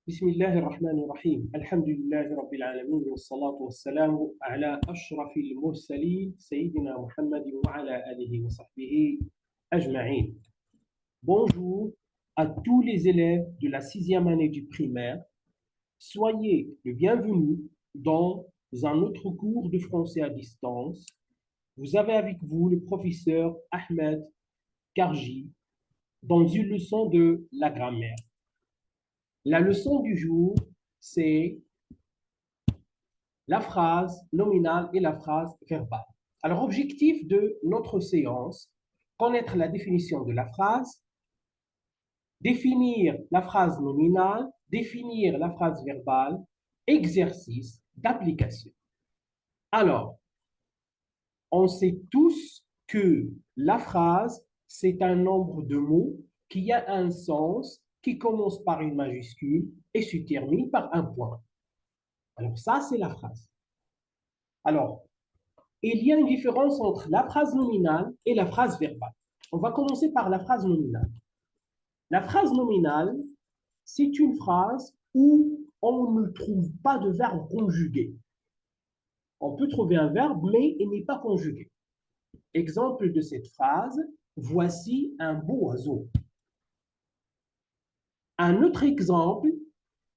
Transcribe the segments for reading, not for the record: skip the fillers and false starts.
بسم الله الرحمن الرحيم الحمد لله رب العالمين والصلاة والسلام على أشرف المرسلين سيدنا محمد وعلى آله وصحبه أجمعين. Bonjour à tous les élèves de la sixième année du primaire. Soyez les bienvenus dans un autre cours de français à distance. Vous avez avec vous le professeur Ahmed Karji dans une leçon de la grammaire. La leçon du jour, c'est la phrase nominale et la phrase verbale. Alors, objectif de notre séance, connaître la définition de la phrase, définir la phrase nominale, définir la phrase verbale, exercice d'application. Alors, on sait tous que la phrase, c'est un nombre de mots qui a un sens, qui commence par une majuscule et se termine par un point. Alors, ça, c'est la phrase. Alors, il y a une différence entre la phrase nominale et la phrase verbale. On va commencer par la phrase nominale. La phrase nominale, c'est une phrase où on ne trouve pas de verbe conjugué. On peut trouver un verbe, mais il n'est pas conjugué. Exemple de cette phrase, voici un beau oiseau. Un autre exemple,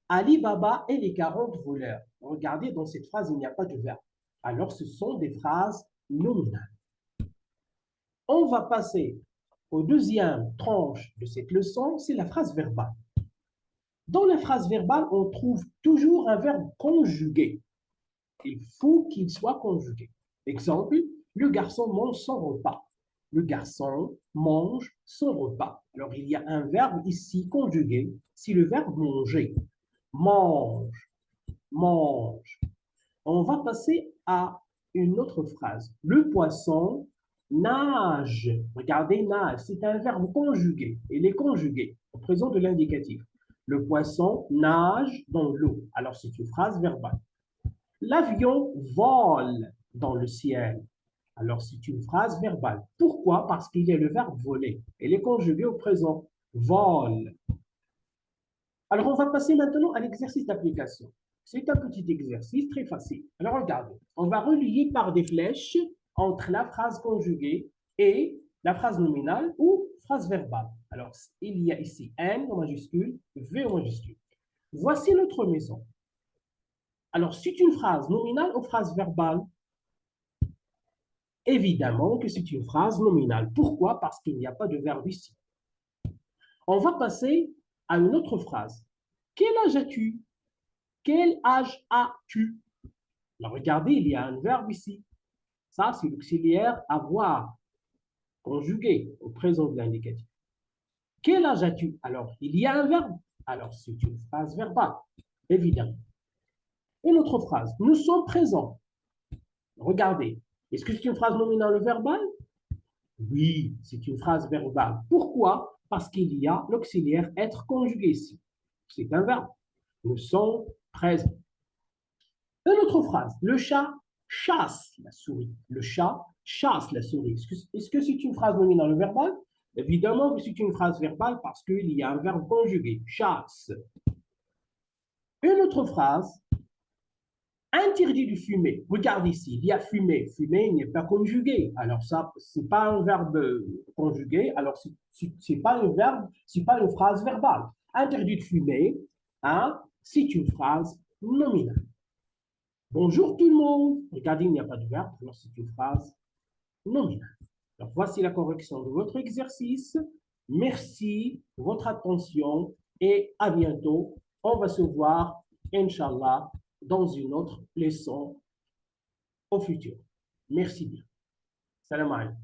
Ali Baba et les 40 voleurs. Regardez, dans cette phrase, il n'y a pas de verbe. Alors, ce sont des phrases nominales. On va passer aux deuxième tranche de cette leçon, c'est la phrase verbale. Dans la phrase verbale, on trouve toujours un verbe conjugué. Il faut qu'il soit conjugué. Exemple, le garçon mange son repas. Le garçon mange son repas. Alors, il y a un verbe ici conjugué. C'est le verbe manger. Mange, mange. On va passer à une autre phrase. Le poisson nage. Regardez, nage, c'est un verbe conjugué. Il est conjugué au présent de l'indicatif. Le poisson nage dans l'eau. Alors, c'est une phrase verbale. L'avion vole dans le ciel. Alors, c'est une phrase verbale. Pourquoi? Parce qu'il y a le verbe voler. Il est conjugué au présent. Vole. Alors, on va passer maintenant à l'exercice d'application. C'est un petit exercice très facile. Alors, regardez. On va relier par des flèches entre la phrase conjuguée et la phrase nominale ou phrase verbale. Alors, il y a ici N en majuscule, V en majuscule. Voici notre maison. Alors, c'est une phrase nominale ou phrase verbale? Évidemment que c'est une phrase nominale. Pourquoi? Parce qu'il n'y a pas de verbe ici. On va passer à une autre phrase. Quel âge as-tu? Quel âge as-tu? Alors, regardez, il y a un verbe ici. Ça, c'est l'auxiliaire avoir, conjugué au présent de l'indicatif. Quel âge as-tu? Alors, il y a un verbe. Alors, c'est une phrase verbale, évidemment. Une autre phrase. Nous sommes présents. Regardez. Est-ce que c'est une phrase nominale ou verbale? Oui, c'est une phrase verbale. Pourquoi? Parce qu'il y a l'auxiliaire être conjugué ici. C'est un verbe. Nous sommes présents. Une autre phrase. Le chat chasse la souris. Le chat chasse la souris. Est-ce que c'est une phrase nominale ou verbale? Évidemment que c'est une phrase verbale parce qu'il y a un verbe conjugué. Chasse. Une autre phrase. Interdit de fumer. Regarde ici, il y a fumer. Fumer n'est pas conjugué. Alors ça, c'est pas un verbe conjugué. Alors c'est pas un verbe, c'est pas une phrase verbale. Interdit de fumer, hein, c'est une phrase nominale. Bonjour tout le monde. Regardez, il n'y a pas de verbe. Alors c'est une phrase nominale. Alors voici la correction de votre exercice. Merci de votre attention et à bientôt. On va se voir, Inch'Allah, dans une autre leçon au futur. Merci bien. Salam alaikum.